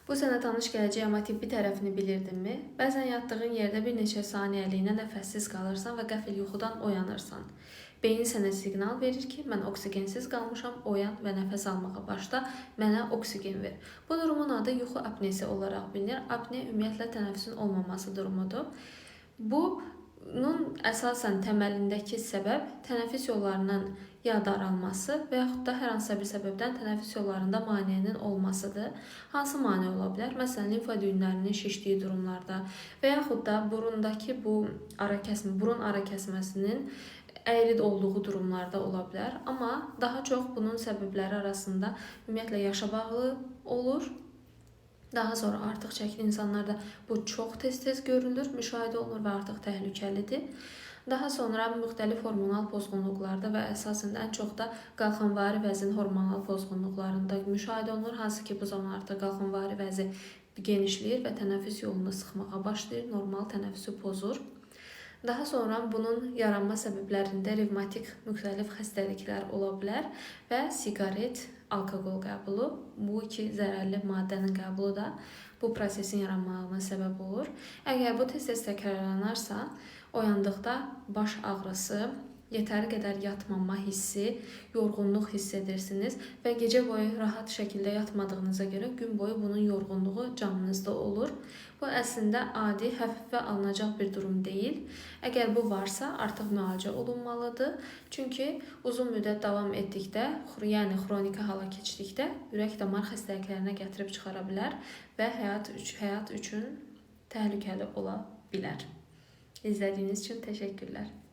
Bu sənə tanış gələcək, amma tibbi tərəfini bilirdinmi? Bəzən yatdığın yerdə bir neçə saniyəliyinə nəfəssiz qalırsan və qəfil yuxudan oyanırsan. Beyin sənə siqnal verir ki, mən oksigensiz qalmışam, oyan və nəfəs almağa başla, mənə oksigen ver. Bu durumun adı yuxu apnesi olaraq bilinir. Apne ümumiyyətlə tənəffüsün olmaması durumudur. Bunun əsasən təməlindəki səbəb tənəffüs yollarının ya daralması və yaxud da hər hansısa bir səbəbdən tənəffüs yollarında maneənin olmasıdır. Hansı maneə ola bilər? Məsələn, limfa düyünlərinin şişdiyi durumlarda və yaxud da burundakı burun ara kəsməsinin əyri olduğu durumlarda ola bilər. Amma daha çox bunun səbəbləri arasında ümumiyyətlə yaşa bağlı olur. Daha sonra artıq çəkili insanlarda bu çox tez-tez görülür, müşahidə olunur və artıq təhlükəlidir. Daha sonra müxtəlif hormonal pozğunluqlarda və əsasən ən çox da qalxanvari vəzin hormonal pozğunluqlarında müşahidə olunur. Hansı ki, bu zaman artıq qalxanvari vəzi genişləyir və tənəffüs yolunu sıxmağa başlayır, normal tənəffüsü pozur. Daha sonra bunun yaranma səbəblərində revmatik müxtəlif xəstəliklər ola bilər və siqaret, alkoqol qəbulu, bu iki zərərli maddənin qəbulu da bu prosesin yaranmasına səbəb olur. Əgər bu tez-tez təkrarlanarsa, oyandıqda baş ağrısı, yetəri qədər yatmama hissi, yorğunluq hiss edirsiniz və gecə boyu rahat şəkildə yatmadığınıza görə gün boyu bunun yorğunluğu canınızda olur. Bu əslində adi, həfif və alınacaq bir durum deyil. Əgər bu varsa, artıq müalicə olunmalıdır. Çünki uzun müddət davam etdikdə, yəni xroniki hala keçdikdə ürək-damar xəstəliklərinə gətirib çıxara bilər və həyat üçün təhlükəli ola bilər. İzlədiyiniz üçün təşəkkürlər.